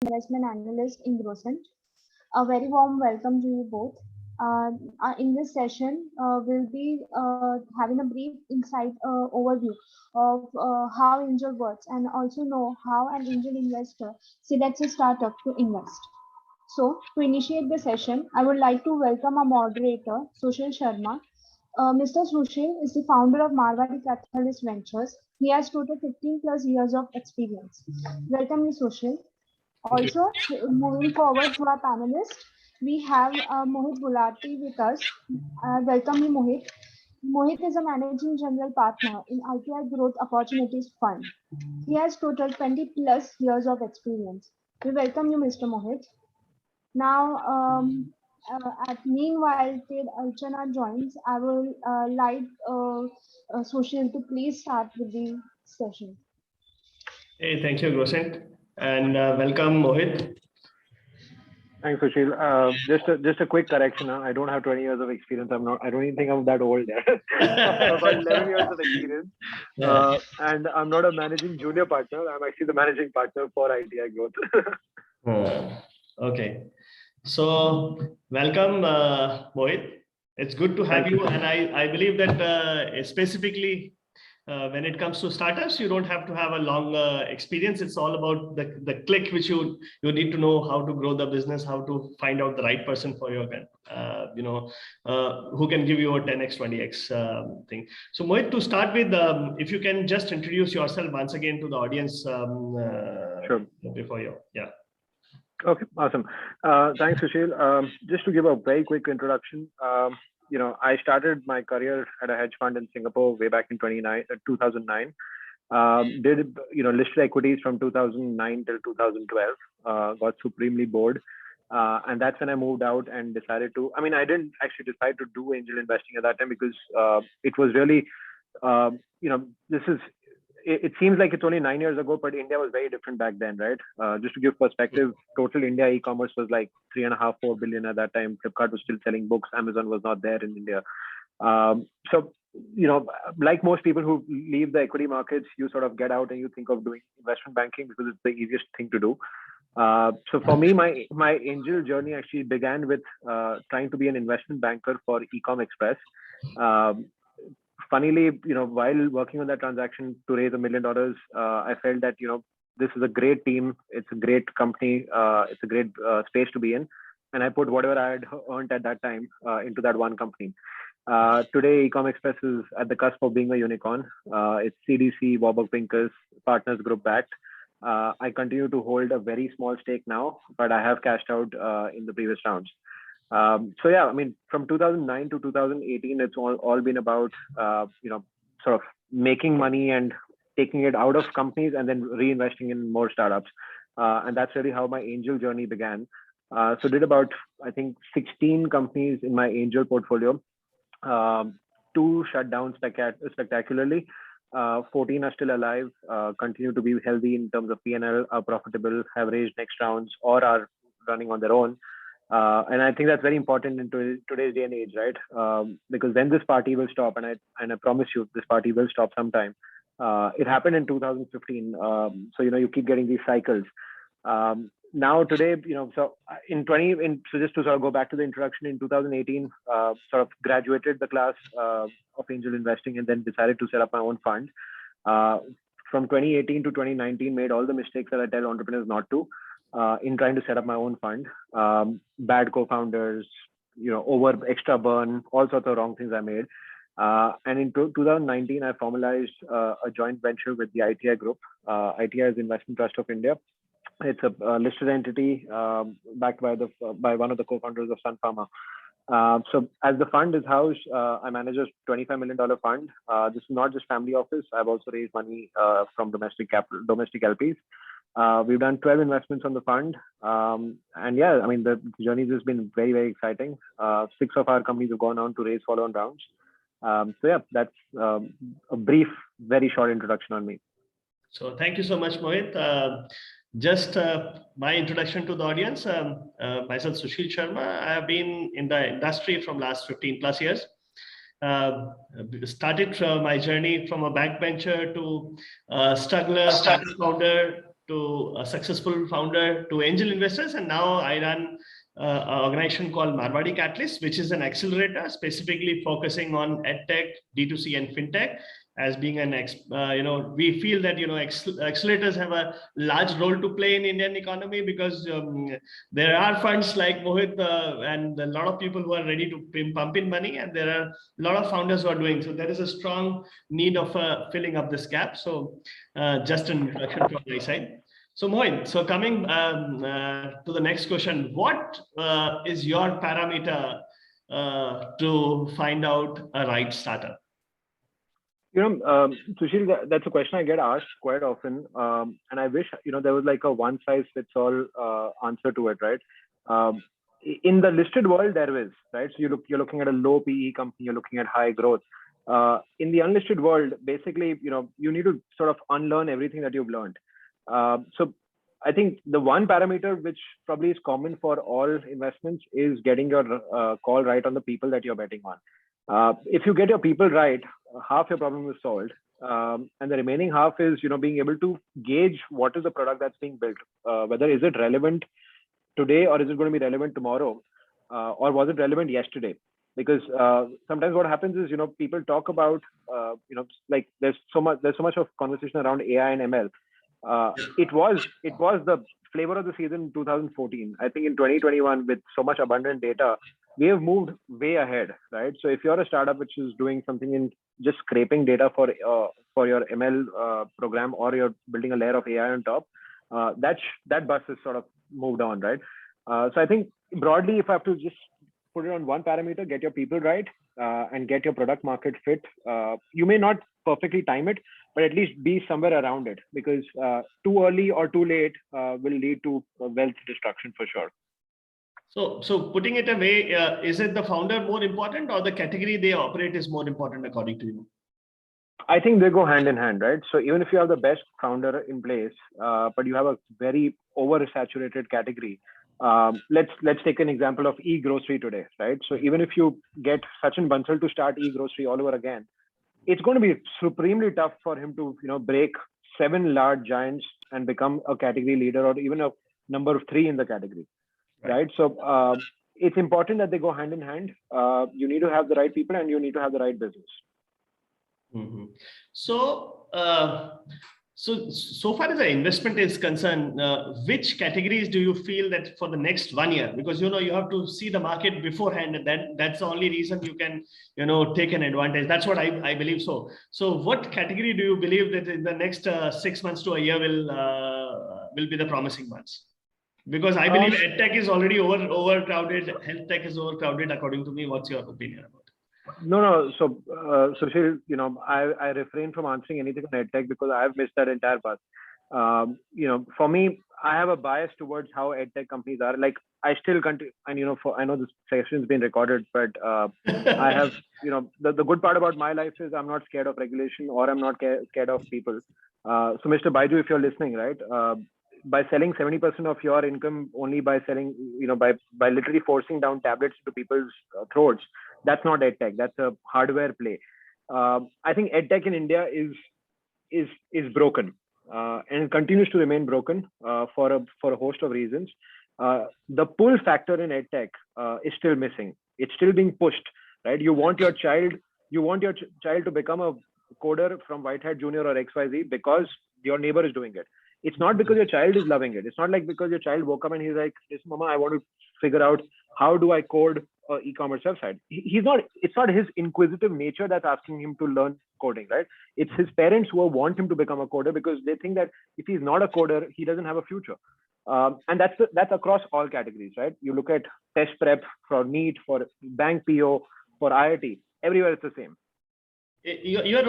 investment analyst in Groscent. A very warm welcome to you both. In this session, we'll be having a brief insight overview of how angel works and also know how an angel investor selects a startup to invest. So, to initiate the session, I would like to welcome our moderator, Sushil Sharma. Mr. Sushil is the founder of Marwari Catalyst Ventures. He has total 15 plus years of experience. Welcome, you, Sushil. Also, moving forward to our panelists, we have Mohit Gulati with us. Welcome you, Mohit. Mohit is a managing general partner in ITI Growth Opportunities Fund. He has total 20 plus years of experience. We welcome you, Mr. Mohit. Now, meanwhile, till Archana joins, I will like Sushil to please start with the session. Hey, thank you, Groscent, and welcome, Mohit. Thanks, Sushil. Just a quick correction. I don't have 20 years of experience. I don't even think I'm that old. I've got 11 years of experience, and I'm not a managing junior partner. I'm actually the managing partner for ITI Growth. Okay, so welcome, Mohit. It's good to have you, and I believe that specifically. When it comes to startups, you don't have to have a long experience. It's all about the click which you need to know how to grow the business, how to find out the right person for your who can give you a 10x 20x thing. So Mohit, to start with, if you can just introduce yourself once again to the audience. Sure. Before you, yeah. Okay, awesome. Thanks, Sushil. Just to give a very quick introduction. I started my career at a hedge fund in Singapore way back in 2009. Did listed equities from 2009 till 2012. Got supremely bored, and that's when I moved out and decided to. I mean, I didn't actually decide to do angel investing at that time because it was really, It seems like it's only 9 years ago, but India was very different back then, right? Just to give perspective, total India e-commerce was like 3.5-4 billion at that time. Flipkart was still selling books. Amazon was not there in India. So, like most people who leave the equity markets, you sort of get out and you think of doing investment banking because it's the easiest thing to do. So for me, my angel journey actually began with trying to be an investment banker for Ecom Express. Funnily, while working on that transaction to raise $1 million, I felt that, this is a great team. It's a great company. It's a great space to be in. And I put whatever I had earned at that time into that one company. Today, Ecom Express is at the cusp of being a unicorn. It's CDC, Warburg Pincus, Partners Group backed. I continue to hold a very small stake now, but I have cashed out in the previous rounds. So yeah, I mean, from 2009 to 2018, it's all been about, sort of making money and taking it out of companies and then reinvesting in more startups. And that's really how my angel journey began. So did about, I think, 16 companies in my angel portfolio. 2 shut down spectacularly. 14 are still alive, continue to be healthy in terms of P&L, are profitable, have raised next rounds, or are running on their own. And I think that's very important in today's day and age, right? Because then this party will stop, and I promise you, this party will stop sometime. It happened in 2015, so you keep getting these cycles. Now today, so just to sort of go back to the introduction, in 2018, sort of graduated the class of angel investing, and then decided to set up my own fund. From 2018 to 2019, made all the mistakes that I tell entrepreneurs not to. In trying to set up my own fund, bad co-founders, over extra burn, all sorts of wrong things I made. And in 2019, I formalized a joint venture with the ITI Group. ITI is Investment Trust of India. It's a listed entity backed by one of the co-founders of Sun Pharma. So as the fund is housed, I manage a $25 million fund. This is not just family office. I've also raised money from domestic LPs. We've done 12 investments on the fund. And yeah, I mean, the journey has been very, very exciting. 6 of our companies have gone on to raise follow-on rounds. So yeah, that's a brief, very short introduction on me. So thank you so much, Mohit. Just my introduction to the audience. Myself, Sushil Sharma. I have been in the industry from last 15 plus years. Started my journey from a backbencher to struggler, startup founder, to a successful founder to angel investors, and now I run an organization called Marwadi Catalyst, which is an accelerator specifically focusing on edtech, D2C, and fintech. As being an we feel that accelerators have a large role to play in Indian economy, because there are funds like Mohit and a lot of people who are ready to pump in money, and there are a lot of founders who are doing so. There is a strong need of filling up this gap. So just an introduction from my side. So Mohit, so coming to the next question, what is your parameter to find out a right startup? Sushil, that's a question I get asked quite often, and I wish there was like a one-size-fits-all answer to it, right? In the listed world, there is, right? So you're looking at a low PE company, you're looking at high growth. In the unlisted world, basically, you need to sort of unlearn everything that you've learned. So I think the one parameter which probably is common for all investments is getting your call right on the people that you're betting on. If you get your people right, half your problem is solved, and the remaining half is being able to gauge what is the product that's being built, whether is it relevant today or is it going to be relevant tomorrow, or was it relevant yesterday? Because sometimes what happens is people talk about like there's so much of conversation around AI and ML. It was the flavor of the season in 2014. I think in 2021, with so much abundant data, we have moved way ahead, right? So if you're a startup which is doing something in just scraping data for your ML program, or you're building a layer of AI on top, that bus is sort of moved on, right? So I think broadly, if I have to just put it on one parameter, get your people right and get your product market fit. You may not perfectly time it, but at least be somewhere around it, because too early or too late will lead to wealth destruction for sure. So putting it away, is it the founder more important, or the category they operate is more important according to you? I think they go hand in hand, right? So even if you have the best founder in place, but you have a very oversaturated category, let's take an example of e-grocery today, right? So even if you get Sachin Bansal to start e-grocery all over again, it's going to be supremely tough for him to break 7 large giants and become a category leader, or even a number 3 in the category, right? So it's important that they go hand in hand. You need to have the right people and you need to have the right business. Mm-hmm. So far as the investment is concerned, which categories do you feel that for the next 1 year, because you have to see the market beforehand, and that's the only reason you can take an advantage. That's what I believe. So what category do you believe that in the next 6 months to a year will be the promising ones? Because I believe edtech is already overcrowded, health tech is overcrowded, according to me. What's your opinion about it? No. So, Sushil, I refrain from answering anything on edtech because I've missed that entire bus. For me, I have a bias towards how edtech companies are. Like, I still continue, and I know this session has been recorded, but I have, the good part about my life is I'm not scared of regulation, or I'm not scared of people. So, Mr. Baiju, if you're listening, right, by selling 70% of your income only by selling, by literally forcing down tablets to people's throats, that's not edtech. That's a hardware play. I think edtech in India is broken and continues to remain broken for a host of reasons. The pull factor in edtech is still missing. It's still being pushed, right? You want your child to become a coder from White Hat Junior or XYZ because your neighbor is doing it. It's not because your child is loving it. It's not like because your child woke up and he's like, "Yes, Mama, I want to figure out how do I code e-commerce website." It's not his inquisitive nature that's asking him to learn coding, right? It's his parents who want him to become a coder because they think that if he's not a coder, he doesn't have a future. And that's across all categories, right? You look at test prep for NEET, for bank PO, for IIT, everywhere it's the same. You're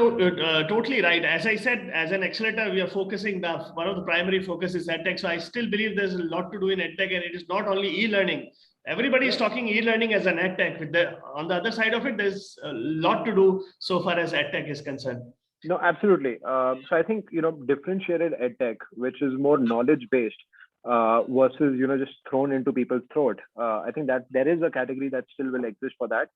totally right. As I said, as an accelerator, we are focusing, one of the primary focus is edtech. So I still believe there's a lot to do in edtech, and it is not only e-learning. Everybody is talking e-learning as an edtech. On the other side of it, there's a lot to do so far as edtech is concerned. No, absolutely. So I think, differentiated edtech, which is more knowledge-based versus, just thrown into people's throat. I think that there is a category that still will exist for that.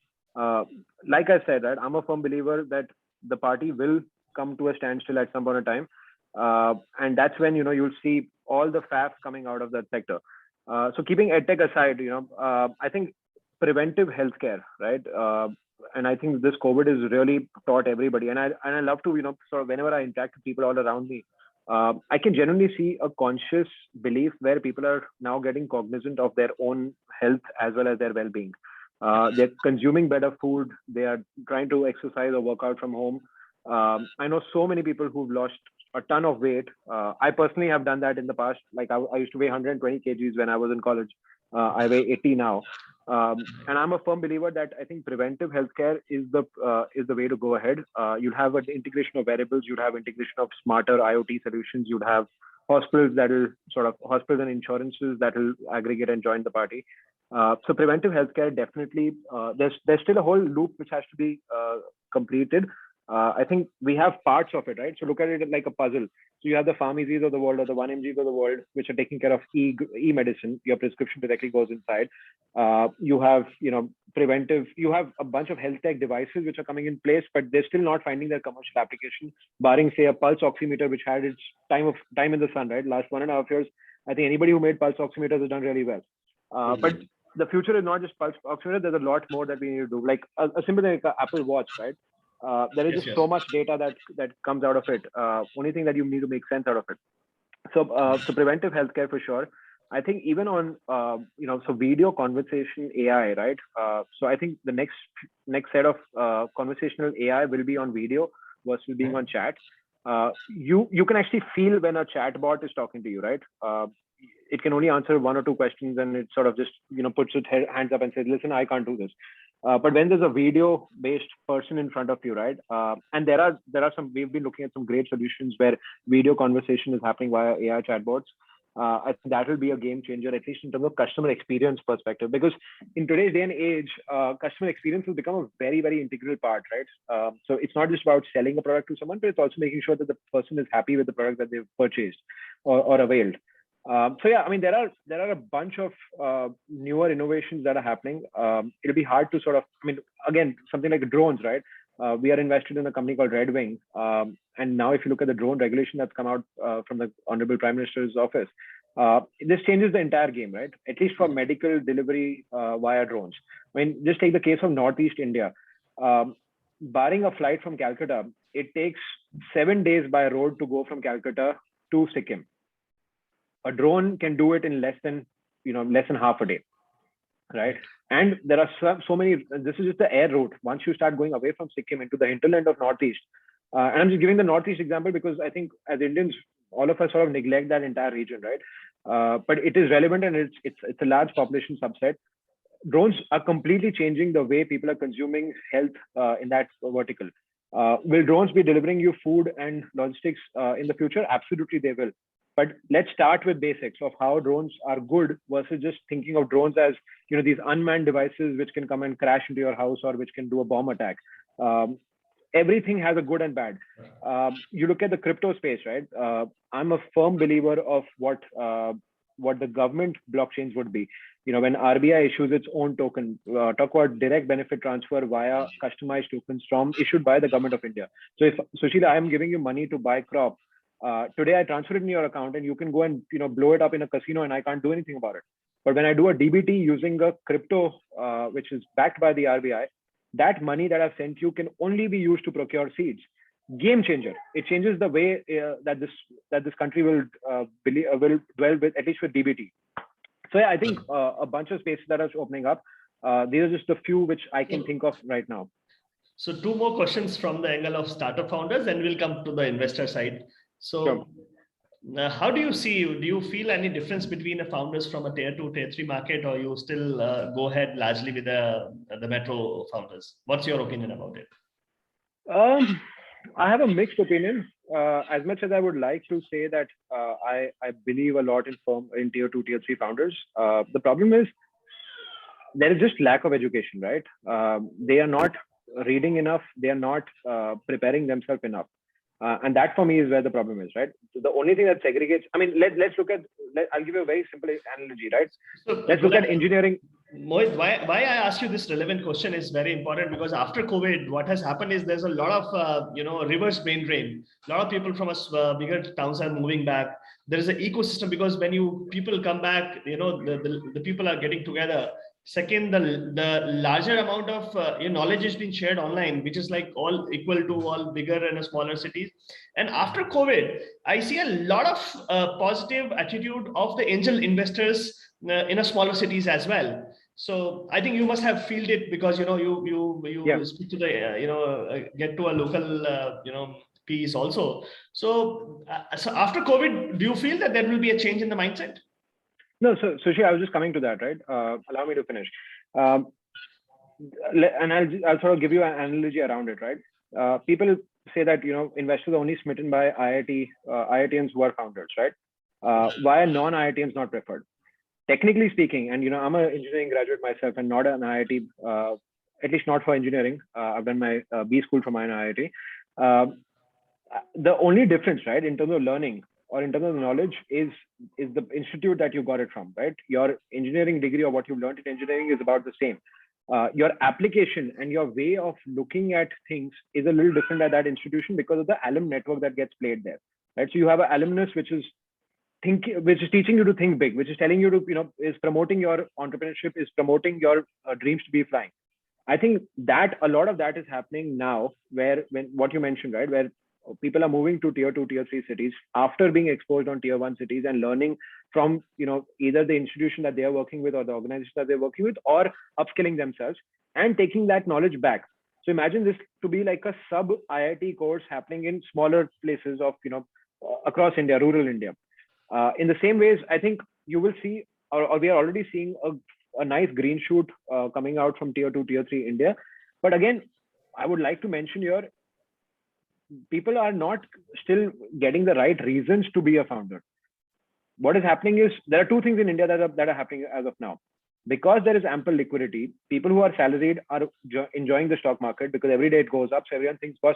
Like I said, right, I'm a firm believer that the party will come to a standstill at some point in time. And that's when, you'll see all the faff coming out of that sector. So keeping edtech aside, I think preventive healthcare, right? And I think this COVID has really taught everybody. And I love to, sort of whenever I interact with people all around me, I can genuinely see a conscious belief where people are now getting cognizant of their own health as well as their well-being. They're consuming better food. They are trying to exercise or work out from home. I know so many people who've lost a ton of weight. I personally have done that in the past. Like I used to weigh 120 kgs when I was in college. I weigh 80 now. And I'm a firm believer that I think preventive healthcare is the way to go ahead. You'll have an integration of wearables. You'll have integration of smarter IoT solutions. You'll have hospitals hospitals and insurances that will aggregate and join the party. So preventive healthcare definitely, there's still a whole loop which has to be completed. I think we have parts of it, right? So look at it like a puzzle. So you have the pharmacies of the world or the 1mgs of the world, which are taking care of e-medicine. Your prescription directly goes inside. You have, preventive, you have a bunch of health tech devices which are coming in place, but they're still not finding their commercial application, barring say a pulse oximeter, which had its time in the sun, right? Last 1.5 years, I think anybody who made pulse oximeters has done really well. But the future is not just pulse oximeter. There's a lot more that we need to do, like a simple thing like an Apple Watch, right? There is just so much data that comes out of it. Only thing that you need to make sense out of it. So preventive healthcare for sure. I think even on so video conversation AI, right? So I think the next set of conversational AI will be on video versus being on chat. You can actually feel when a chatbot is talking to you, right? It can only answer 1 or 2 questions, and it sort of just puts its hands up and says, "Listen, I can't do this." But when there's a video-based person in front of you, right? And there are some. We've been looking at some great solutions where video conversation is happening via AI chatbots. I think that will be a game changer, at least in terms of customer experience perspective. Because in today's day and age, customer experience has become a very, very integral part, right? So it's not just about selling a product to someone, but it's also making sure that the person is happy with the product that they've purchased or availed. So yeah, I mean, there are a bunch of newer innovations that are happening. It'll be hard to sort of, I mean, again, something like drones, right? We are invested in a company called Red Wing. And now if you look at the drone regulation that's come out from the Honorable Prime Minister's office, this changes the entire game, right? At least for medical delivery via drones. I mean, just take the case of Northeast India. Barring a flight from Calcutta, it takes 7 days by road to go from Calcutta to Sikkim. A drone can do it in less than half a day, right? And there are so many. This is just the air route. Once you start going away from Sikkim into the hinterland of Northeast, and I'm just giving the Northeast example because I think as Indians, all of us sort of neglect that entire region, right? But it is relevant, and it's a large population subset. Drones are completely changing the way people are consuming health in that vertical. Will drones be delivering you food and logistics in the future? Absolutely, they will. But let's start with basics of how drones are good versus just thinking of drones as these unmanned devices which can come and crash into your house or which can do a bomb attack. Everything has a good and bad. You look at the crypto space, right? I'm a firm believer of what the government blockchains would be. When RBI issues its own token, talk about direct benefit transfer via customized tokens issued by the government of India. So if Sushila, I am giving you money to buy crop. Today I transfer it in your account and you can go and blow it up in a casino and I can't do anything about it. But when I do a DBT using a crypto which is backed by the RBI, that money that I've sent you can only be used to procure seeds. Game changer. It changes the way that this country will dwell with, at least with DBT. So yeah, I think a bunch of spaces that are opening up. These are just a few which I can think of right now. So 2 more questions from the angle of startup founders, and we'll come to the investor side. So how do you feel any difference between the founders from a tier 2, tier 3 market, or you still go ahead largely with the metro founders? What's your opinion about it? I have a mixed opinion. As much as I would like to say that I believe a lot in tier 2, tier 3 founders, the problem is there is just lack of education, right? They are not reading enough. They are not preparing themselves enough. And that for me is where the problem is, right? So the only thing that segregates, I mean, let's look at, I'll give you a very simple analogy, right? So let's look at engineering. Mohit, why I asked you this relevant question is very important, because after COVID, what has happened is there's a lot of, reverse brain drain. A lot of people from us bigger towns are moving back. there is an ecosystem, because when people come back, the people are getting together. Second, the larger amount of knowledge is being shared online, which is like all equal to all bigger and smaller cities. And after COVID, I see a lot of positive attitude of the angel investors in a smaller cities as well. So I think you must have felt it, because you speak to the get to a local piece also. So after COVID, do you feel that there will be a change in the mindset? No, so Sushi, I was just coming to that, right? Allow me to finish. And I'll sort of give you an analogy around it, right? People say that, investors are only smitten by IITians who are founders, right? Why are non-IITians not preferred? Technically speaking, and I'm an engineering graduate myself and not an IIT, at least not for engineering. I've done my B school from an IIT. The only difference, right, in terms of learning or in terms of knowledge is the institute that you got it from, right? Your engineering degree or what you learned in engineering is about the same. Your application and your way of looking at things is a little different at that institution because of the alum network that gets played there, right? So you have an alumnus which is teaching you to think big, which is telling you to, is promoting your entrepreneurship, is promoting your dreams to be flying. I think that a lot of that is happening now, when what you mentioned, right, where people are moving to tier 2, tier 3 cities after being exposed on tier 1 cities and learning from, either the institution that they are working with or the organization that they're working with, or upskilling themselves and taking that knowledge back. So imagine this to be like a sub IIT course happening in smaller places of, across India, rural India. In the same ways, I think you will see, or we are already seeing a nice green shoot coming out from tier 2, tier 3 India. But again, I would like to mention here, people are not still getting the right reasons to be a founder. What is happening is there are two things in India that are happening as of now. Because there is ample liquidity, people who are salaried are enjoying the stock market because every day it goes up. So everyone thinks, boss,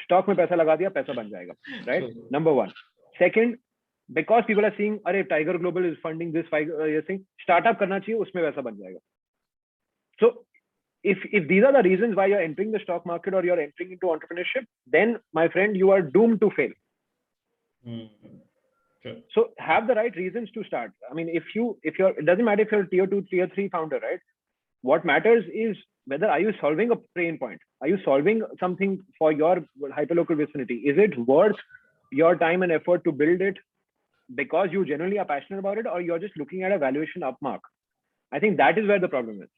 stock mein paisa laga diya, paisa ban jayega, right? Number one. Second, because people are seeing, Arey, Tiger Global is funding this thing, startup karna chahiye, usme paisa ban jayega. So if these are the reasons why you're entering the stock market or you're entering into entrepreneurship, then my friend, you are doomed to fail. Sure. So have the right reasons to start. I mean, if you're, it doesn't matter if you're a tier 2, tier 3 founder, right? What matters is whether are you solving a pain point? Are you solving something for your hyperlocal vicinity? Is it worth your time and effort to build it because you genuinely are passionate about it, or you're just looking at a valuation upmark? I think that is where the problem is.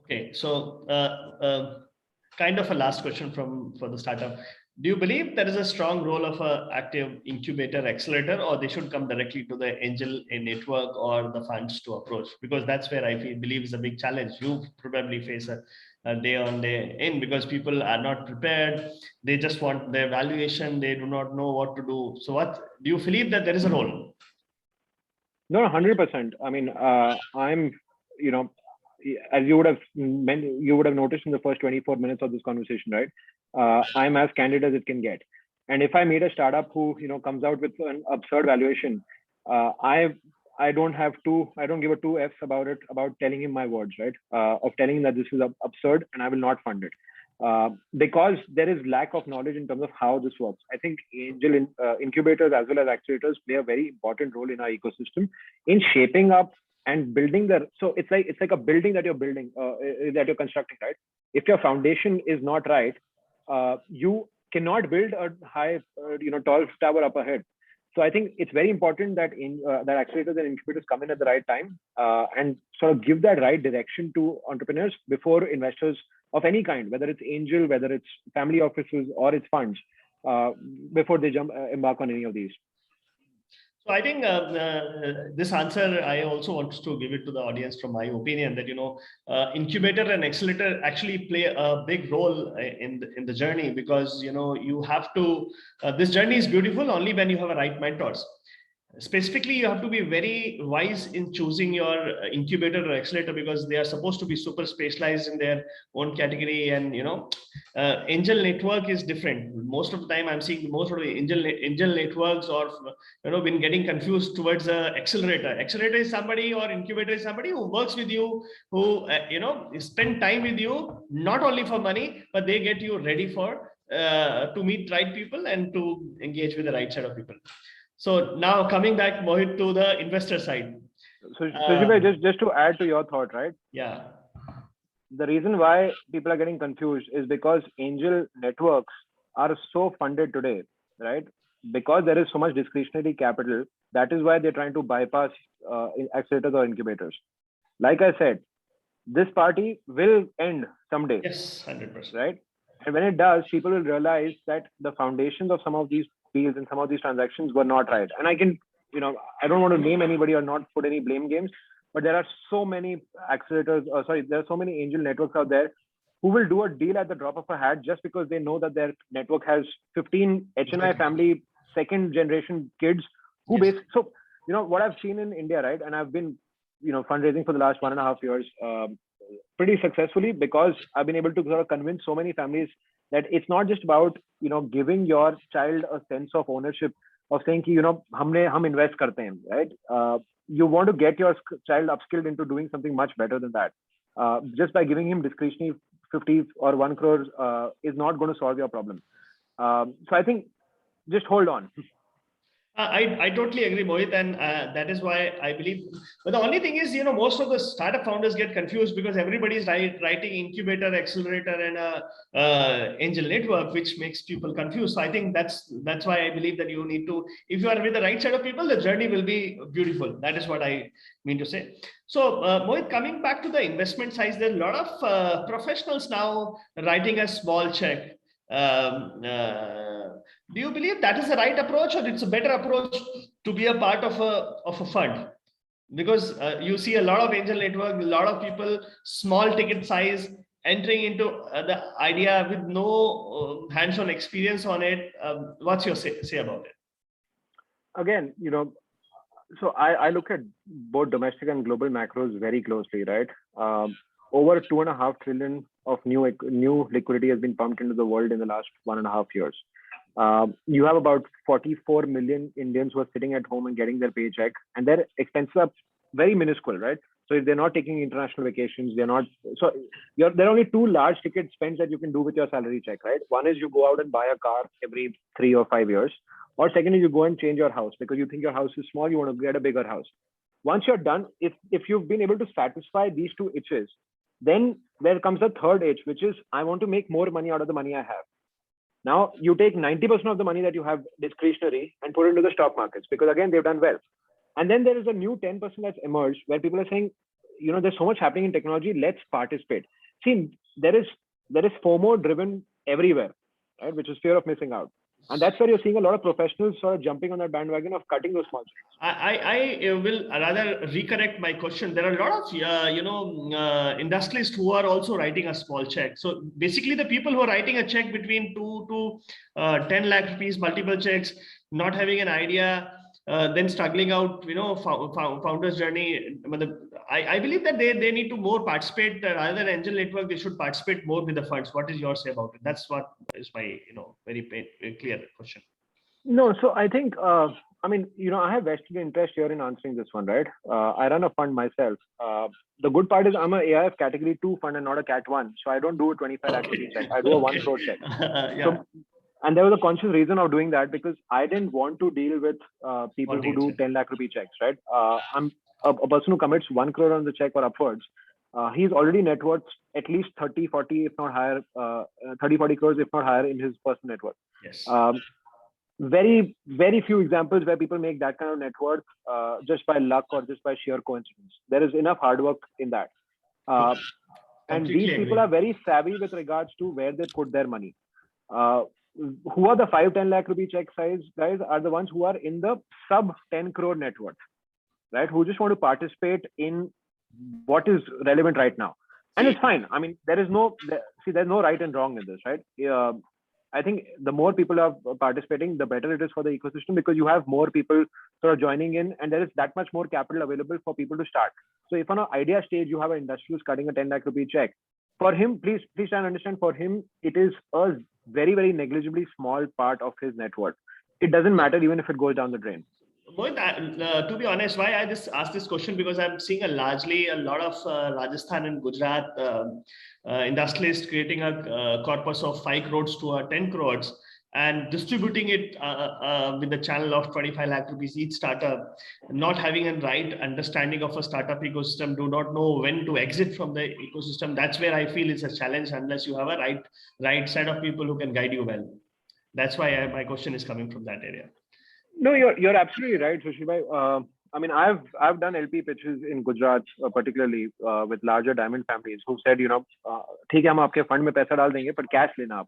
Okay, so kind of a last question for the startup. Do you believe there is a strong role of an active incubator accelerator, or they should come directly to the angel network or the funds to approach? Because that's where I believe is a big challenge. You probably face a day on day in, because people are not prepared. They just want their valuation. They do not know what to do. So what do you believe that there is a role? No, 100%. I mean, I'm, as you would have noticed in the first 24 minutes of this conversation, right? I'm as candid as it can get. And if I meet a startup who, comes out with an absurd valuation, I don't give a 2 F's about it, about telling him my words, right? Of telling him that this is absurd and I will not fund it. Because there is lack of knowledge in terms of how this works. I think angel incubators as well as accelerators play a very important role in our ecosystem in shaping up and building so it's like a building that you're building, that you're constructing, right? If your foundation is not right, you cannot build a high, tall tower up ahead. So I think it's very important that that accelerators and incubators come in at the right time and sort of give that right direction to entrepreneurs before investors of any kind, whether it's angel, whether it's family offices or it's funds, before they embark on any of these. So I think this answer, I also want to give it to the audience from my opinion that, incubator and accelerator actually play a big role in the journey, because, you have to, this journey is beautiful only when you have a right mentors. Specifically, you have to be very wise in choosing your incubator or accelerator, because they are supposed to be super specialized in their own category. And angel network is different. Most of the time I'm seeing most of the angel networks, or been getting confused towards accelerator. Accelerator is somebody, or incubator is somebody who works with you, who spend time with you, not only for money, but they get you ready for to meet right people and to engage with the right set of people. So now coming back, Mohit, to the investor side. So Shashibhai, just to add to your thought, right? Yeah. The reason why people are getting confused is because angel networks are so funded today, right? Because there is so much discretionary capital. That is why they're trying to bypass accelerators or incubators. Like I said, this party will end someday. Yes, 100%. Right? And when it does, people will realize that the foundations of some of these deals and some of these transactions were not right. And I can, I don't want to name anybody or not put any blame games, but there are so many accelerators, there are so many angel networks out there who will do a deal at the drop of a hat just because they know that their network has 15 HNI family, second generation kids who basically, so, what I've seen in India, right? And I've been, fundraising for the last 1.5 years, pretty successfully because I've been able to sort of convince so many families that it's not just about, giving your child a sense of ownership of saying, hum invest karte hain, right? You want to get your child upskilled into doing something much better than that. Just by giving him discretionary 50 or 1 crore is not going to solve your problem. So I think just hold on. I totally agree, Mohit, and that is why I believe. But the only thing is, most of the startup founders get confused because everybody is writing incubator, accelerator, and angel network, which makes people confused. So I think that's why I believe that you need to, if you are with the right set of people, the journey will be beautiful. That is what I mean to say. So Mohit, coming back to the investment size, there are a lot of professionals now writing a small check. Do you believe that is the right approach, or it's a better approach to be a part of a fund? Because you see a lot of angel network, a lot of people, small ticket size, entering into the idea with no hands-on experience on it. What's your say about it? Again, so I look at both domestic and global macros very closely, right? Over 2.5 trillion of new liquidity has been pumped into the world in the last 1.5 years. You have about 44 million Indians who are sitting at home and getting their paycheck, and their expenses are very minuscule, right? So if they're not taking international vacations, there are only two large ticket spends that you can do with your salary check, right? One is you go out and buy a car every 3 or 5 years, or second is you go and change your house because you think your house is small, you want to get a bigger house. Once you're done, if you've been able to satisfy these two itches, then there comes a third itch, which is I want to make more money out of the money I have. Now you take 90% of the money that you have discretionary and put it into the stock markets because again, they've done well. And then there is a new 10% that's emerged where people are saying, there's so much happening in technology, let's participate. See, there is FOMO driven everywhere, right? Which is fear of missing out. And that's where you're seeing a lot of professionals sort of jumping on that bandwagon of cutting those small checks. I will rather recorrect my question. There are a lot of industrialists who are also writing a small check. So basically, the people who are writing a check between 2 to 10 lakh rupees, multiple checks, not having an idea, then struggling out, founder's journey. I believe that they need to more participate rather than angel network. They should participate more with the funds. What is your say about it? That's what is my very clear question. No, so I think I have vested interest here in answering this one, right? I run a fund myself. The good part is I'm a AIF category 2 fund and not a cat 1, so I don't do a 25 lakh rupee check. I do a 1 crore check. Yeah. So, and there was a conscious reason of doing that because I didn't want to deal with people who do 10 lakh rupee checks, right? I'm a person who commits 1 crore on the check or upwards. He's already net worth at least 30, 40, if not higher, 30, 40 crores, if not higher in his personal net worth. Yes. Very, very few examples where people make that kind of net worth just by luck or just by sheer coincidence. There is enough hard work in that. And these people are very savvy with regards to where they put their money. Who are the 5-10 lakh rupee check size guys are the ones who are in the sub 10 crore net worth, right? Who just want to participate in what is relevant right now. And it's fine. I mean, there's no right and wrong in this, right? I think the more people are participating, the better it is for the ecosystem because you have more people sort of joining in and there is that much more capital available for people to start. So if on an idea stage, you have an industrialist cutting a 10 lakh rupee check, for him, please try and understand, for him, it is a very, very negligibly small part of his net worth. It doesn't matter even if it goes down the drain. Mohit, to be honest, why I just asked this question because I'm seeing a lot of Rajasthan and Gujarat industrialists creating a corpus of 5 crores to 10 crores. and distributing it with the channel of 25 lakh rupees each startup, not having a right understanding of a startup ecosystem, do not know when to exit from the ecosystem. That's where I feel it's a challenge unless you have a right set of people who can guide you well. That's why my question is coming from that area. No, you're absolutely right, Sushil bhai. I mean, I've done LP pitches in Gujarat, particularly with larger diamond families who said, ठीक है हम आपके fund में पैसा डाल देंगे, but cash लेना आप.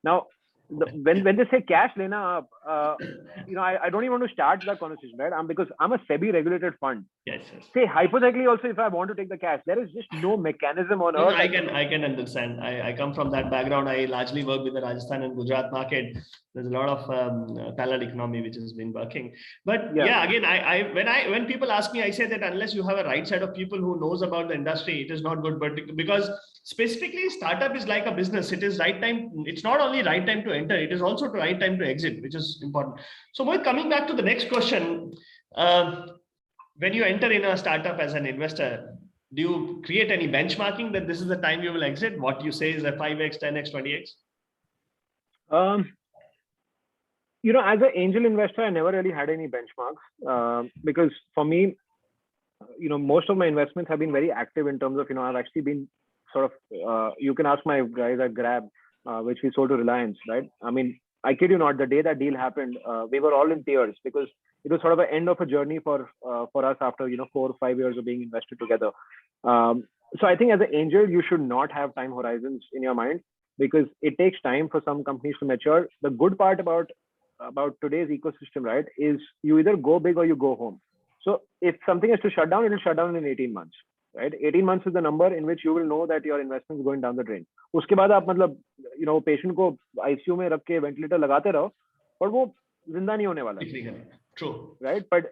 Now, when they say cash lena, I don't even want to start that conversation, right? Because I'm a SEBI regulated fund. Yes. Say hypothetically also, if I want to take the cash, there is just no mechanism on earth. I can understand. I come from that background. I largely work with the Rajasthan and Gujarat market. There's a lot of parallel economy which has been working. But yeah again, when people ask me, I say that unless you have a right set of people who knows about the industry, it is not good. But because specifically startup is like a business, it is right time. It's not only right time to enter, it is also the right time to exit, which is important. So Mohit, coming back to the next question, when you enter in a startup as an investor, do you create any benchmarking that this is the time you will exit? What you say is a 5x, 10x, 20x? As an angel investor, I never really had any benchmarks because for me, most of my investments have been very active in terms of, I've actually been sort of, you can ask my guys at Grab, which we sold to Reliance, right? I mean, I kid you not, the day that deal happened, we were all in tears because it was sort of an end of a journey for us after, 4 or 5 years of being invested together. So I think as an angel, you should not have time horizons in your mind because it takes time for some companies to mature. The good part about today's ecosystem, right, is you either go big or you go home. So if something has to shut down, it will shut down in 18 months, right? 18 months is the number in which you will know that your investment is going down the drain. उसके बाद आप मतलब, patient को ICU में रख के ventilator लगाते रहो, पर वो जिंदा नहीं होने वाला. True. Right, but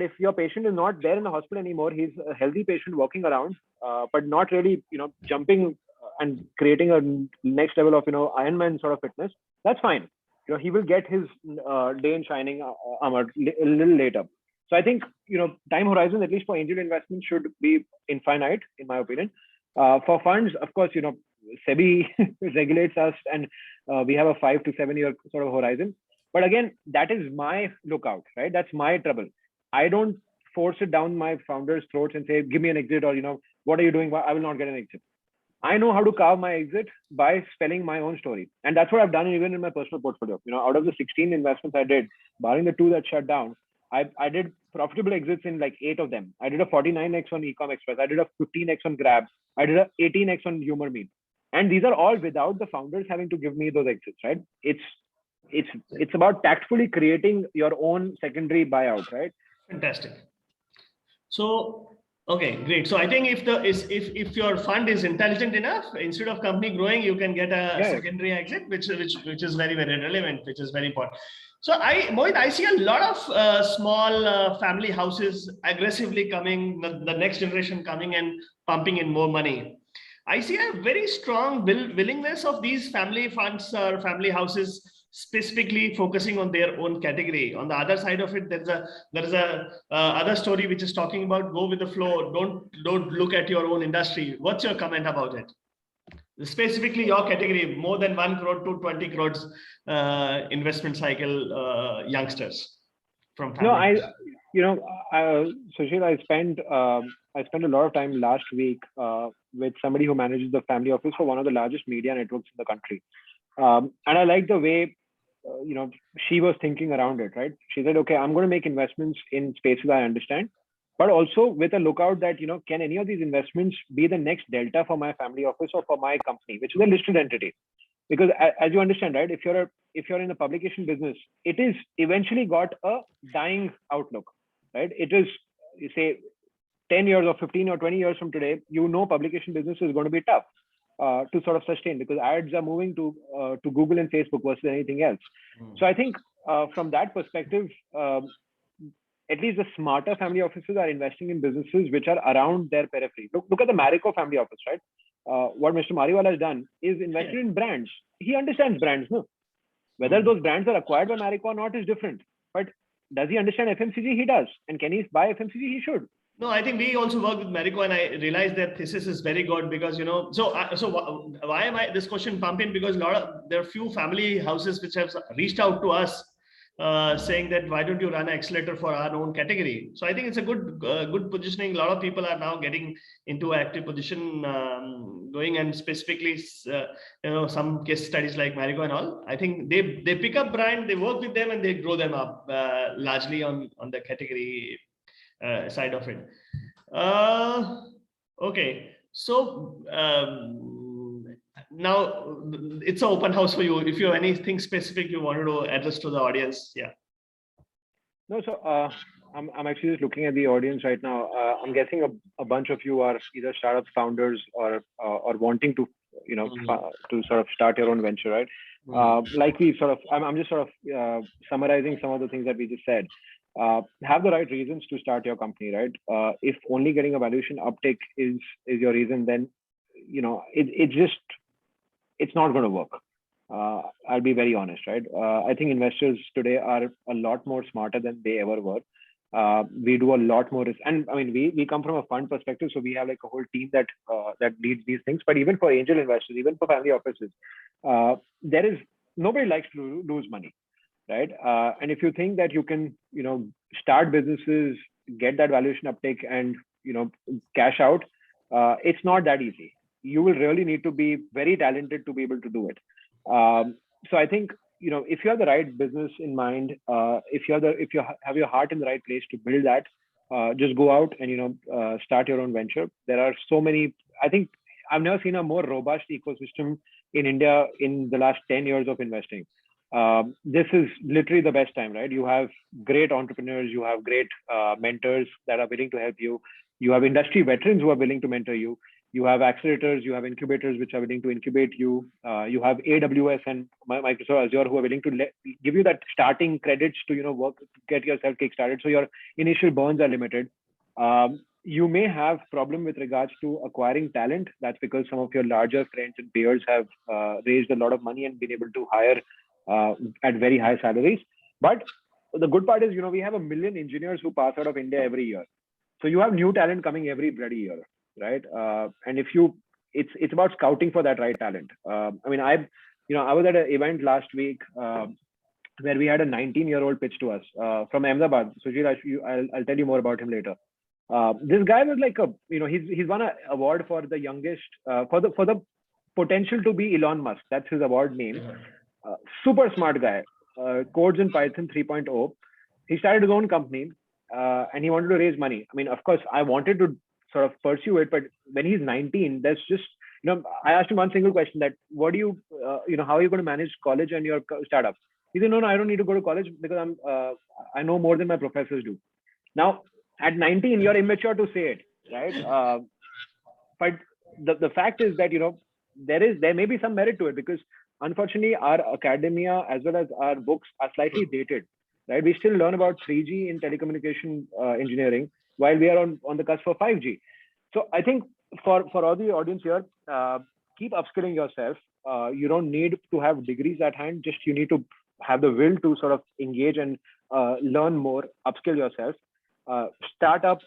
if your patient is not there in the hospital anymore, he's a healthy patient walking around, but not really, jumping and creating a next level of, Iron Man sort of fitness. That's fine. He will get his day in shining a little later. So I think, time horizon, at least for angel investment, should be infinite, in my opinion. For funds, of course, SEBI regulates us and we have a 5 to 7 year sort of horizon. But again, that is my lookout, right? That's my trouble. I don't force it down my founders' throats and say, give me an exit or, what are you doing? I will not get an exit. I know how to carve my exit by spelling my own story. And that's what I've done even in my personal portfolio. Out of the 16 investments I did, barring the 2 that shut down, I did profitable exits in like 8 of them. I did a 49x on Ecom Express. I did a 15x on Grab. I did a 18x on HumorMe. And these are all without the founders having to give me those exits, right? It's about tactfully creating your own secondary buyout, right? Fantastic. So, okay, great. So I think if your fund is intelligent enough, instead of company growing, you can get a secondary exit, which is very, very relevant, which is very important. So Mohit, I see a lot of small family houses aggressively coming, the next generation coming and pumping in more money. I see a very strong willingness of these family funds or family houses specifically focusing on their own category. On the other side of it, there is a other story which is talking about go with the flow. Don't look at your own industry. What's your comment about it? Specifically your category, more than 1 crore to 20 crores investment cycle youngsters from family. Sushil, I spent a lot of time last week with somebody who manages the family office for one of the largest media networks in the country. And I like the way, she was thinking around it, right? She said, okay, I'm going to make investments in spaces I understand, but also with a lookout that, can any of these investments be the next delta for my family office or for my company, which is a listed entity? Because as you understand, right, if you're in the publication business, it is eventually got a dying outlook, right? It is, you say, 10 years or 15 or 20 years from today, publication business is going to be tough to sort of sustain because ads are moving to Google and Facebook versus anything else. So I think from that perspective, at least the smarter family offices are investing in businesses which are around their periphery. Look at the Marico family office, right? What Mr. Mariwala has done is invested in brands. He understands brands, no? Whether those brands are acquired by Marico or not is different. But does he understand FMCG? He does. And can he buy FMCG? He should. No, I think we also work with Marico, and I realized that thesis is very good because, you know, why am I this question pumping? Because there are few family houses which have reached out to us saying that why don't you run an accelerator for our own category? So I think it's a good positioning. A lot of people are now getting into active position going, and specifically, you know, some case studies like Marico and all. I think they pick up brand, they work with them, and they grow them up largely on the category side of it. Okay, so now it's an open house for you. If you have anything specific you wanted to address to the audience, yeah. No, so I'm actually just looking at the audience right now. I'm guessing a bunch of you are either startup founders or wanting to, you know, to sort of start your own venture, right? Like we sort of, I'm just sort of summarizing some of the things that we just said. Have the right reasons to start your company, right? If only getting a valuation uptick is your reason, then, you know, it's not going to work. I'll be very honest, right? I think investors today are a lot more smarter than they ever were. We do a lot more, and I mean, we come from a fund perspective, so we have like a whole team that leads these things. But even for angel investors, even for family offices, nobody likes to lose money, right? And if you think that you can, you know, start businesses, get that valuation uptake, and, you know, cash out, it's not that easy. You will really need to be very talented to be able to do it. So I think, you know, if you have the right business in mind, if you have your heart in the right place to build that, just go out and, you know, start your own venture. There are so many. I think I've never seen a more robust ecosystem in India in the last 10 years of investing. This is literally the best time, right? You have great entrepreneurs, you have great mentors that are willing to help you. You have industry veterans who are willing to mentor you. You have accelerators, you have incubators which are willing to incubate you. You have AWS and Microsoft Azure who are willing to give you that starting credits to, you know, work, get yourself kickstarted. So your initial burns are limited. You may have problem with regards to acquiring talent. That's because some of your larger friends and peers have raised a lot of money and been able to hire at very high salaries. But the good part is, you know, we have 1 million engineers who pass out of India every year. So you have new talent coming every bloody year, right? And it's about scouting for that right talent. I mean, I was at an event last week where we had a 19-year-old pitch to us from Ahmedabad. Sujit, I'll tell you more about him later. This guy was like he's won an award for the youngest for the potential to be Elon Musk. That's his award name. Super smart guy. Codes in Python 3.0. He started his own company and he wanted to raise money. I mean, of course, I wanted to sort of pursue it, but when he's 19, there's just, you know, I asked him one single question: that what do you, how are you going to manage college and your startup? He said, no, I don't need to go to college because I know more than my professors do. Now, at 19, you're immature to say it, right? But the fact is that, you know, there may be some merit to it, because unfortunately our academia as well as our books are slightly dated, right? We still learn about 3G in telecommunication engineering while we are on the cusp of 5G. So I think for all the audience here, keep upskilling yourself. You don't need to have degrees at hand. Just you need to have the will to sort of engage and learn more, upskill yourself, start up,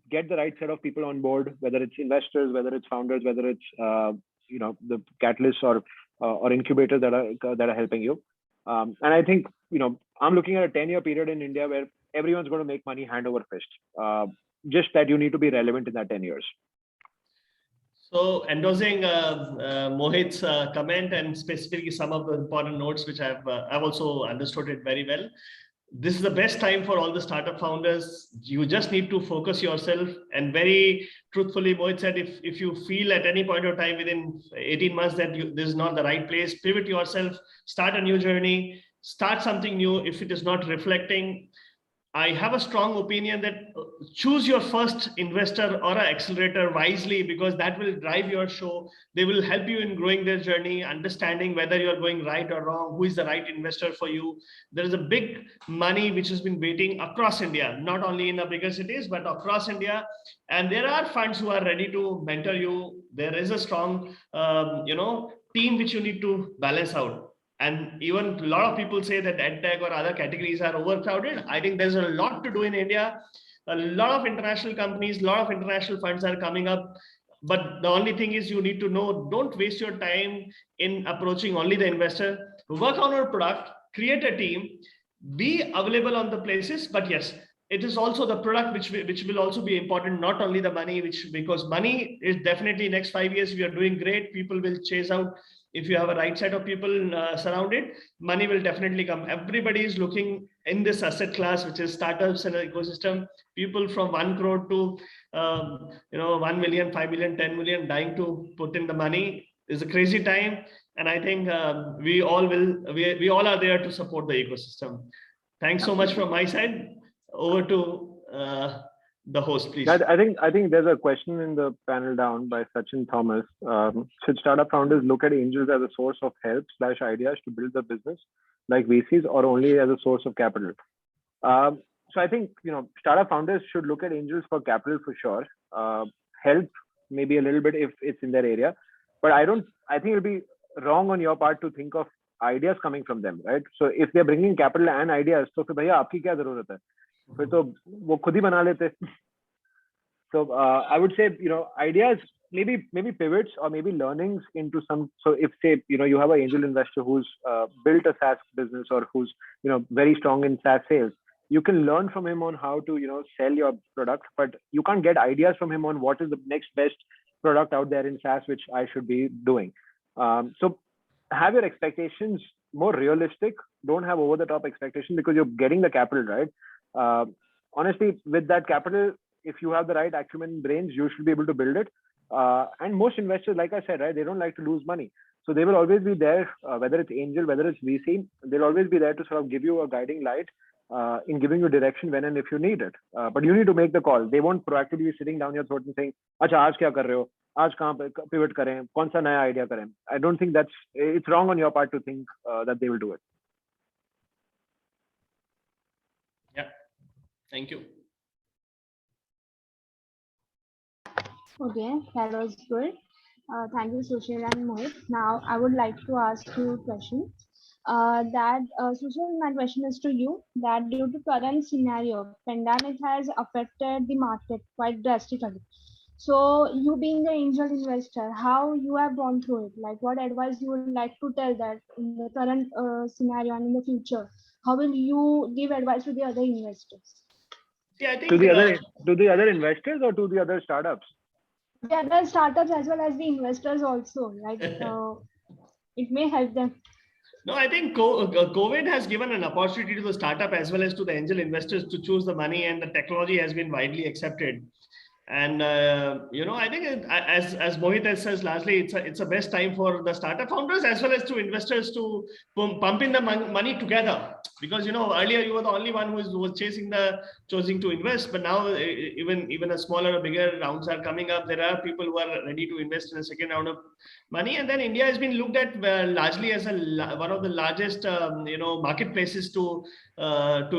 get the right set of people on board, whether it's investors, whether it's founders, whether it's the catalysts or incubators that are helping you. And I think, you know, I'm looking at a 10-year period in India where everyone's going to make money hand over fist. Just that you need to be relevant in that 10 years. So endorsing Mohit's comment, and specifically some of the important notes which I've also understood it very well. This is the best time for all the startup founders. You just need to focus yourself, and very truthfully, Mohit said, if you feel at any point of time within 18 months that this is not the right place, pivot yourself, start a new journey, start something new. If it is not reflecting, I have a strong opinion that choose your first investor or an accelerator wisely, because that will drive your show. They will help you in growing their journey, understanding whether you're going right or wrong, who is the right investor for you. There is a big money which has been waiting across India, not only in the bigger cities, but across India. And there are funds who are ready to mentor you. There is a strong, team which you need to balance out. And even a lot of people say that EdTech or other categories are overcrowded. I think there's a lot to do in India. A lot of international companies, a lot of international funds are coming up. But the only thing is you need to know, don't waste your time in approaching only the investor. Work on your product, create a team, be available on the places. But yes, it is also the product which will also be important, not only the money, because money is definitely next 5 years, we are doing great. People will chase out. If you have a right set of people surrounded, money will definitely come. Everybody is looking in this asset class, which is startups and ecosystem. People from 1 crore to 1 million, 5 million, 10 million dying to put in the money. Is a crazy time. And I think we all are there to support the ecosystem. Thanks so much from my side. Over to the host, please. I think there's a question in the panel down by Sachin Thomas. Should startup founders look at angels as a source of help/ideas to build the business like VCs, or only as a source of capital? So I think, startup founders should look at angels for capital for sure. Help maybe a little bit if it's in their area, but I think it'll be wrong on your part to think of ideas coming from them, right? So if they're bringing capital and ideas, तो फिर भैया आपकी क्या जरूरत है? फिर तो वो खुद ही बना लेते. So I would say, ideas, maybe pivots or maybe learnings into some. So if say, you have an angel investor who's built a SaaS business, or who's, very strong in SaaS sales, you can learn from him on how to, sell your product, but you can't get ideas from him on what is the next best product out there in SaaS, which I should be doing. So have your expectations more realistic. Don't have over the top expectations, because you're getting the capital, right? Honestly, with that capital, if you have the right acumen and brains, you should be able to build it. And most investors, like I said, right, they don't like to lose money. So they will always be there, whether it's angel, whether it's VC, they'll always be there to sort of give you a guiding light in giving you direction when and if you need it. But you need to make the call. They won't proactively be sitting down your throat and saying, "Acha, aaj kya kar rahe ho? Aaj kahan pe pivot kare? Kaun sa naya idea kare?" I don't think it's wrong on your part to think that they will do it. Yeah, thank you. Okay, that was good. Thank you, Sushil and Mohit. Now, I would like to ask you a question. Sushil, my question is to you. That due to current scenario, pandemic has affected the market quite drastically. So, you being an angel investor, how you have gone through it? Like, what advice you would like to tell that in the current scenario and in the future? How will you give advice to the other investors? Yeah, I think To the other investors or to the other startups? The other startups as well as the investors also, like it may help them. No, I think COVID has given an opportunity to the startup as well as to the angel investors to choose the money, and the technology has been widely accepted. And I think as Mohit says, largely it's a best time for the startup founders as well as to investors to pump in the money together, because earlier you were the only one who was choosing to invest, but now even a smaller or bigger rounds are coming up. There are people who are ready to invest in a second round of money, and then India has been looked at largely as one of the largest marketplaces to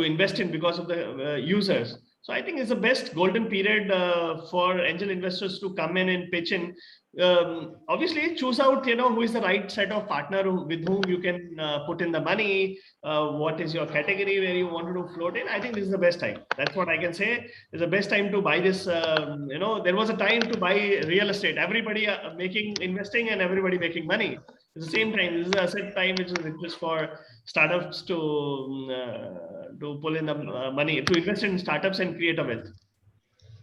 invest in because of the users. So I think it's the best golden period for angel investors to come in and pitch in. Obviously, choose out who is the right set of partner with whom you can put in the money. What is your category where you wanted to float in? I think this is the best time. That's what I can say. It's the best time to buy this. There was a time to buy real estate. Everybody investing and everybody making money. At the same time, this is a set time which is for startups to pull in the money, to invest in startups and create a wealth.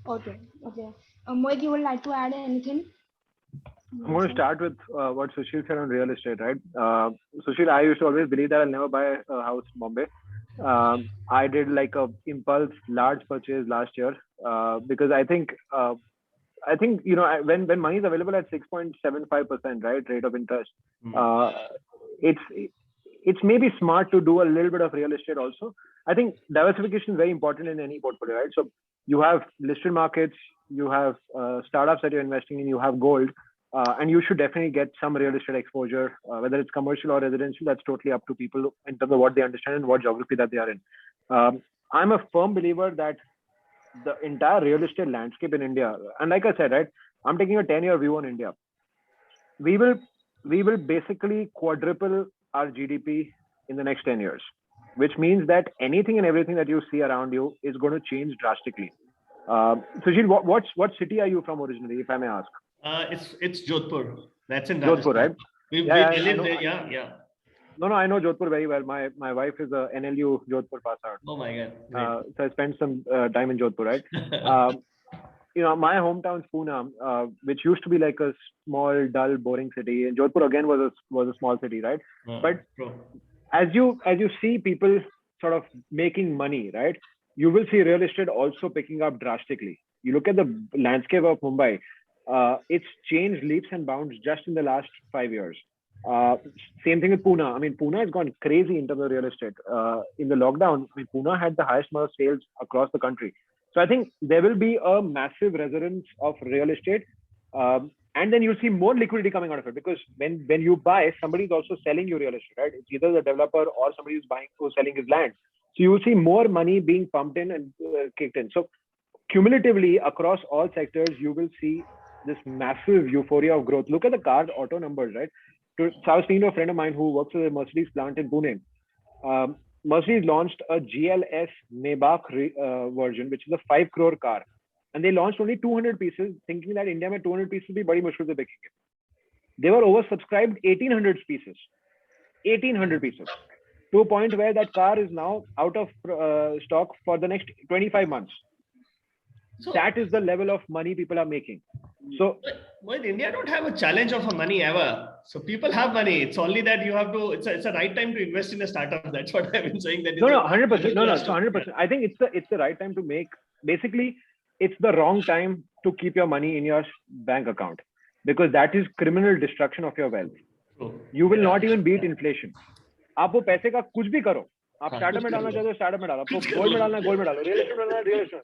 Okay. Mohit, you would like to add anything? I'm going to start with what Sushil said on real estate, right? Sushil, I used to always believe that I'll never buy a house in Bombay. I did like a impulse large purchase last year because I think when money is available at 6.75%, right, rate of interest, it's maybe smart to do a little bit of real estate also. I think diversification is very important in any portfolio, right? So you have listed markets, you have startups that you're investing in, you have gold, and you should definitely get some real estate exposure, whether it's commercial or residential. That's totally up to people in terms of what they understand and what geography that they are in. I'm a firm believer that the entire real estate landscape in India, and like I said, right, I'm taking a 10-year view on India. We will basically quadruple our GDP in the next 10 years, which means that anything and everything that you see around you is going to change drastically. Sushil, what city are you from originally, if I may ask? It's Jodhpur. That's in Jodhpur, Rajasthan. right? We Yeah, I live know. there. Yeah. No, I know Jodhpur very well. My wife is a NLU Jodhpur pass out. Oh my God. Great. So I spent some time in Jodhpur, right? My hometown is Pune, which used to be like a small, dull, boring city. And Jodhpur again was a small city, right? But True. as you see people sort of making money, right? You will see real estate also picking up drastically. You look at the landscape of Mumbai, it's changed leaps and bounds just in the last 5 years. Same thing with Pune. I mean, Pune has gone crazy in terms of real estate. In the lockdown, I mean, Pune had the highest number of sales across the country. So I think there will be a massive resonance of real estate. And then you'll see more liquidity coming out of it, because when you buy, somebody is also selling you real estate, right? It's either the developer or somebody who's selling his land. So you will see more money being pumped in and kicked in. So cumulatively across all sectors, you will see this massive euphoria of growth. Look at the car auto numbers, right? So I was speaking to a friend of mine who works at a Mercedes plant in Pune. Mercedes launched a GLS Maybach version, which is a 5 crore car. And they launched only 200 pieces, thinking that India में 200 pieces भी बड़ी मुश्किल से बिकेंगे. They were oversubscribed 1800 pieces. 1800 pieces. To a point where that car is now out of stock for the next 25 months. So that is the level of money people are making. So, well, India don't have a challenge of money ever. So people have money. It's only that you have to. It's a right time to invest in a startup. That's what I've been saying. That 100%. No, 100%. I think it's the right time to make. Basically, it's the wrong time to keep your money in your bank account, because that is criminal destruction of your wealth. You will not even beat inflation. आप वो पैसे का कुछ भी करो, आप startup में डालना चाहते हो स्टार्टअप में डालो, आपको गोल्ड में डालना है गोल्ड में डालो, रियल एस्टेट में डालना है रियल एस्टेट,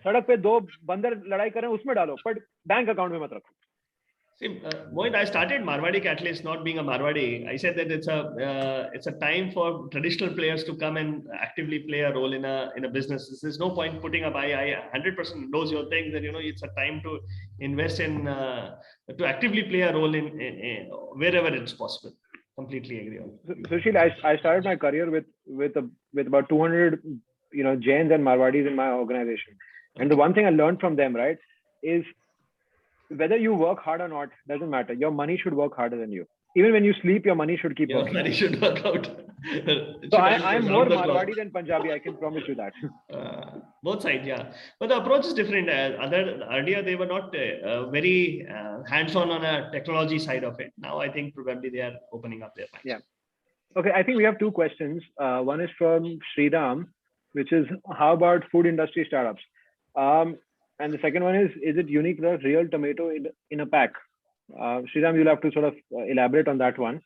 सड़क पे 2 बंदर लड़ाई कर रहे हैं उसमें डालो, पर बैंक अकाउंट में मत रखो. See, Mohit, I started Marwadi Catalyst not being a Marwadi. I said that it's a time for traditional players to come and actively play a role in a business. There's no point putting up. I 100% knows your thing that it's a time to invest in to actively play a role in wherever it's possible. Completely agree on. Sushil, I started my career with about 200 Jains and Marwadis in my organization, and the one thing I learned from them, right, is whether you work hard or not doesn't matter. Your money should work harder than you. Even when you sleep, your money should keep working. Your money should work out. So I'm more Marwadi than Punjabi. I can promise you that. Both sides, yeah. But the approach is different. Earlier, they were not very hands-on on a technology side of it. Now, I think probably they are opening up their minds. Yeah. Okay, I think we have 2 questions. One is from Sriram, which is, how about food industry startups? And the second one is it unique product, real tomato in a pack? Sriram, you'll have to sort of elaborate on that one.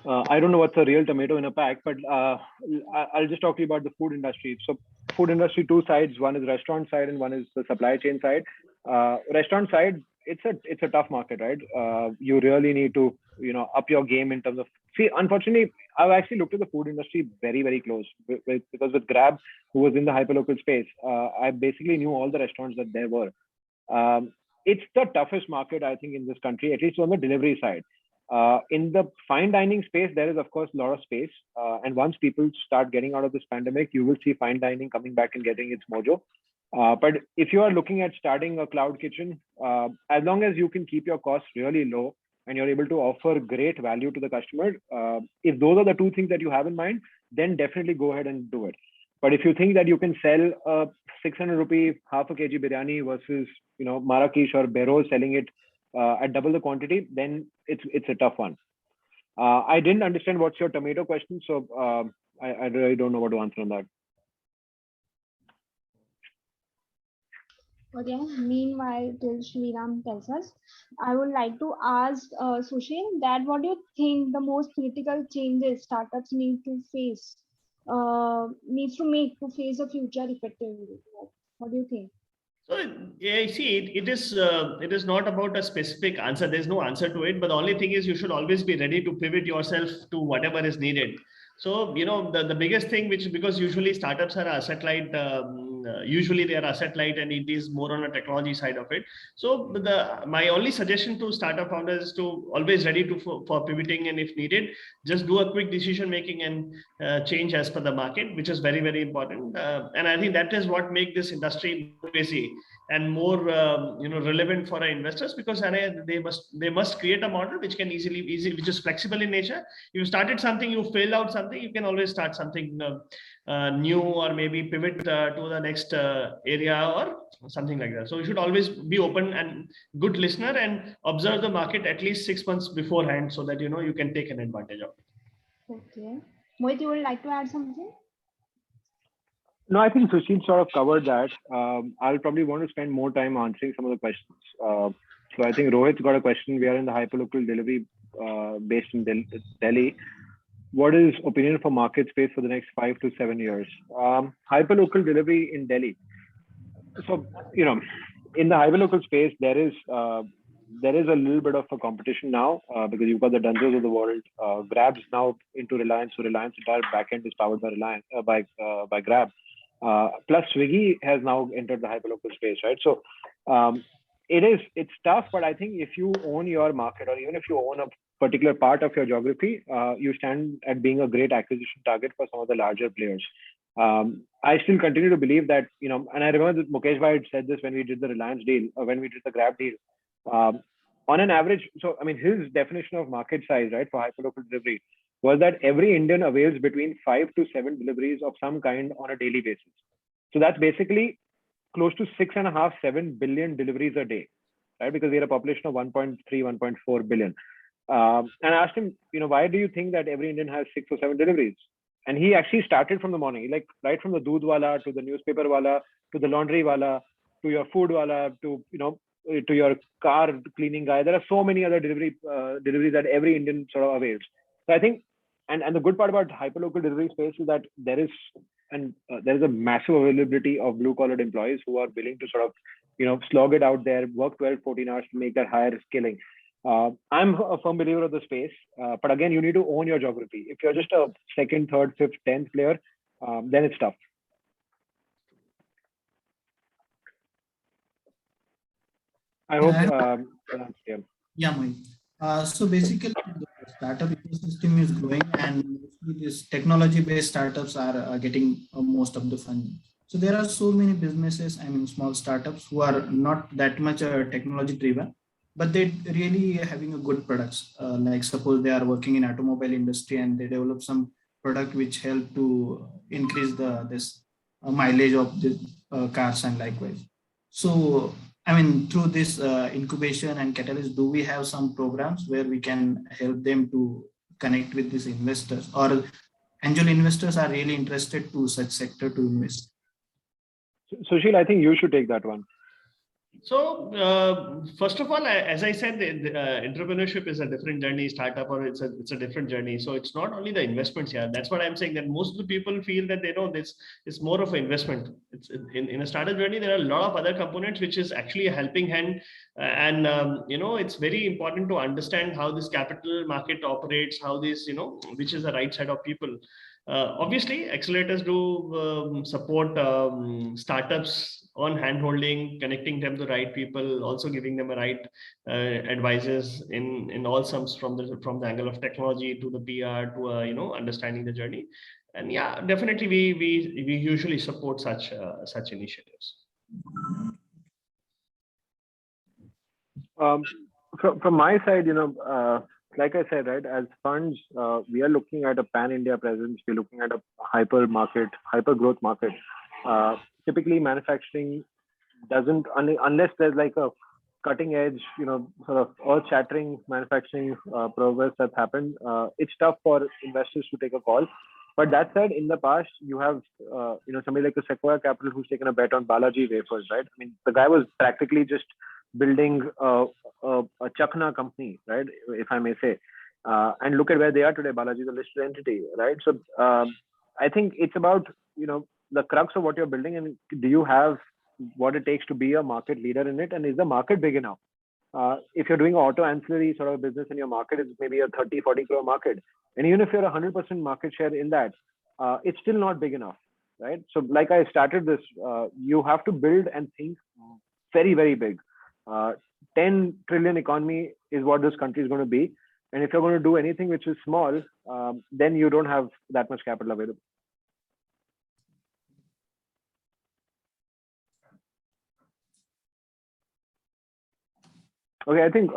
I don't know what's a real tomato in a pack, but I'll just talk to you about the food industry. So food industry, 2 sides. One is restaurant side and one is the supply chain side. Restaurant side, it's a tough market, right? You really need to, up your game in terms of, unfortunately, I've actually looked at the food industry very, very close because with Grab, who was in the hyperlocal space, I basically knew all the restaurants that there were. It's the toughest market, I think, in this country, at least on the delivery side. In the fine dining space, there is, of course, a lot of space. And once people start getting out of this pandemic, you will see fine dining coming back and getting its mojo. But if you are looking at starting a cloud kitchen, as long as you can keep your costs really low and you're able to offer great value to the customer, if those are the 2 things that you have in mind, then definitely go ahead and do it. But if you think that you can sell a 600 rupee half a kg biryani versus Marrakesh or Berol selling it at double the quantity, then it's a tough one. I didn't understand what's your tomato question, so I really don't know what to answer on that. Okay, meanwhile, till Shriram tells us, I would like to ask Sushil that what do you think the most critical changes startups need to face, needs to make to face the future effectively? What do you think? So yeah, see, it is not about a specific answer. There's no answer to it, but the only thing is you should always be ready to pivot yourself to whatever is needed. So, the biggest thing, because usually startups are asset light usually they are asset light and it is more on a technology side of it. So my only suggestion to startup founders is to always ready for pivoting, and if needed, just do a quick decision making and change as per the market, which is very, very important. And I think that is what makes this industry crazy and more relevant for our investors, because they must create a model which can easily which is flexible in nature. You started something, you failed out something, you can always start something new, or maybe pivot to the next area or something like that. So you should always be open and good listener and observe the market at least 6 months beforehand, so that you can take an advantage of it. Okay. Mohit, you would like to add something? No, I think Sushil sort of covered that. I'll probably want to spend more time answering some of the questions. So I think Rohit's got a question. We are in the hyperlocal delivery based in Delhi. What is opinion for market space for the next 5 to 7 years? Hyperlocal delivery in Delhi. So, in the hyperlocal space, there is a little bit of a competition now because you've got the Dunzos of the world. Grab's now into Reliance, so Reliance entire backend is powered by Reliance by Grab. Plus Swiggy has now entered the hyperlocal space, right? So it's tough, but I think if you own your market, or even if you own a particular part of your geography, you stand at being a great acquisition target for some of the larger players. I still continue to believe that, and I remember that Mukesh Bhai had said this when we did the Reliance deal, or when we did the Grab deal. On an average, so I mean, his definition of market size, right, for hyperlocal delivery was that every Indian avails between 5 to 7 deliveries of some kind on a daily basis. So that's basically close to 6.5, 7 billion deliveries a day, right? Because we had a population of 1.3, 1.4 billion. And I asked him, why do you think that every Indian has 6 or 7 deliveries? And he actually started from the morning, like right from the doodh wala to the newspaper wala to the laundry wala to your food wala to to your car cleaning guy. There are so many other deliveries that every Indian sort of avails. So I think, and the good part about hyperlocal delivery space is that there is a massive availability of blue collar employees who are willing to sort of slog it out there, work 12, 14 hours to make that higher skilling. I'm a firm believer of the space, but again, you need to own your geography. If you're just a second, third, fifth, 10th player, then it's tough. I hope. Yeah, Mohit. So basically, the startup ecosystem is growing, and mostly these technology-based startups are getting most of the funding. So there are so many businesses, small startups who are not that much technology-driven, but they really having a good products. Like suppose they are working in automobile industry and they develop some product which help to increase this mileage of the cars and likewise. So through this incubation and catalyst, do we have some programs where we can help them to connect with these investors, or angel investors are really interested to such sector to invest? Sushil, I think you should take that one. So first of all, as I said, entrepreneurship is a different journey. Startup, or it's a different journey. So it's not only the investments here. That's what I'm saying. That most of the people feel that this is more of an investment. It's in a startup journey. There are a lot of other components which is actually a helping hand, and it's very important to understand how this capital market operates. How this which is the right set of people. Obviously, accelerators do support startups on handholding, connecting them to the right people, also giving them a right advisors in all sums from the angle of technology to the PR to understanding the journey. And yeah, definitely we usually support such initiatives. From my side, like I said, right, as funds, we are looking at a pan-India presence. We're looking at a hyper growth market. Typically, manufacturing doesn't, unless there's like a cutting edge, sort of earth-shattering manufacturing progress that's happened. It's tough for investors to take a call. But that said, in the past, you have, somebody like a Sequoia Capital who's taken a bet on Balaji Wafers, right? I mean, the guy was practically just building a Chakna company, right? If I may say. And look at where they are today. Balaji is a listed entity, right? So I think it's about, the crux of what you're building, and do you have what it takes to be a market leader in it, and is the market big enough? If you're doing auto ancillary sort of business and your market is maybe a 30-40 crore market, and even if you're 100% market share in that, it's still not big enough, right? So like I started this, you have to build and think very, very big. 10 trillion economy is what this country is going to be. And if you're going to do anything which is small, then you don't have that much capital available. Okay, I think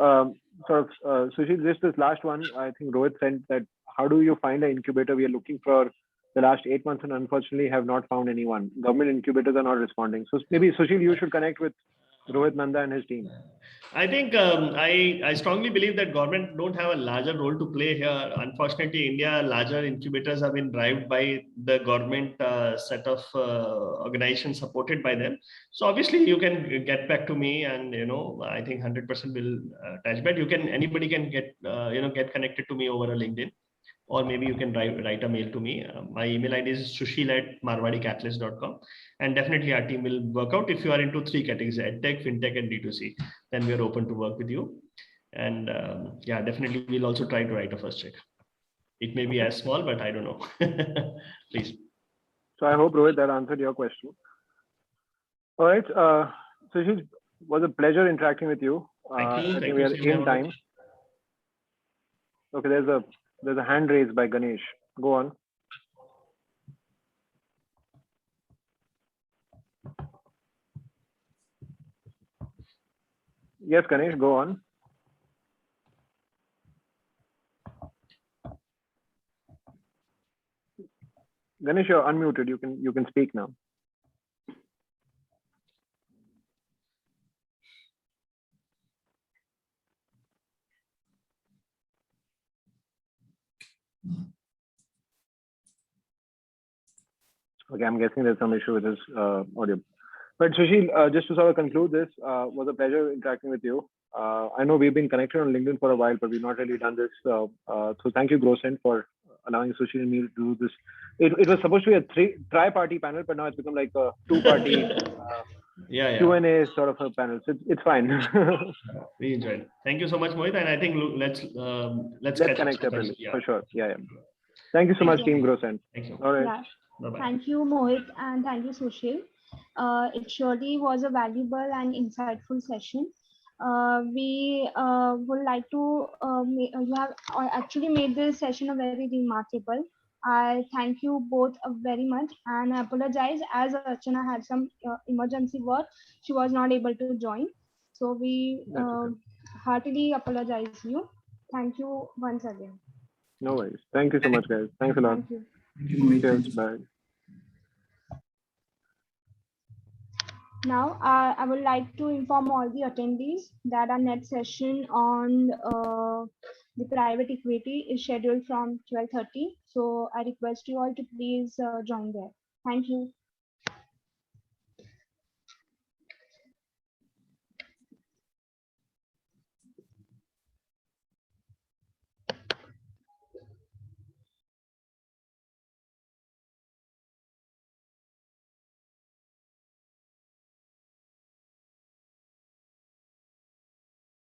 Sushil, just this last one, I think Rohit sent that, how do you find an incubator? We are looking for the last 8 months and unfortunately have not found anyone. Government incubators are not responding. So maybe Sushil, you should connect with Rohit Nanda and his team. I think I strongly believe that government don't have a larger role to play here. Unfortunately, India, larger incubators have been driven by the government set of organizations supported by them. So obviously you can get back to me, and I think 100% will touch back. Anybody can get get connected to me over a LinkedIn, or maybe you can write a mail to me. My email ID is sushil@marwadicatalyst.com. And definitely our team will work out. If you are into 3 categories, EdTech, FinTech, and D2C, then we are open to work with you. And yeah, definitely we'll also try to write a first check. It may be as small, but I don't know. Please. So I hope, Rohit, that answered your question. All right. Sushil, it was a pleasure interacting with you. Thank you. I think we are in time. Okay, there's a hand raised by Ganesh. Go on. Yes, Ganesh, go on. Ganesh, you're unmuted. You can speak now. Okay, I'm guessing there's some issue with his audio. But Sushil, just to sort of conclude this, was a pleasure interacting with you. I know we've been connected on LinkedIn for a while, but we've not really done this. So thank you, Groscent, for allowing Sushil and me to do this. It was supposed to be a tri-party panel, but now it's become like a 2-party Q&A sort of a panel. So it's fine. We enjoyed it. Thank you so much, Mohit. And I think let's connect separately for sure. Yeah. Thank you so much, Team Groscent. Thank you. All right. Yeah. Bye-bye. Thank you, Mohit, and thank you, Sushil. It surely was a valuable and insightful session. We would like to, you have actually made this session a very remarkable. I thank you both very much, and I apologize as Archana had some emergency work. She was not able to join. So we heartily apologize to you. Thank you once again. No worries. Thank you so much, guys. Thanks a lot. Thank you. Cheers. Bye. Now, I would like to inform all the attendees that our next session on the private equity is scheduled from 12:30. So I request you all to please join there. Thank you.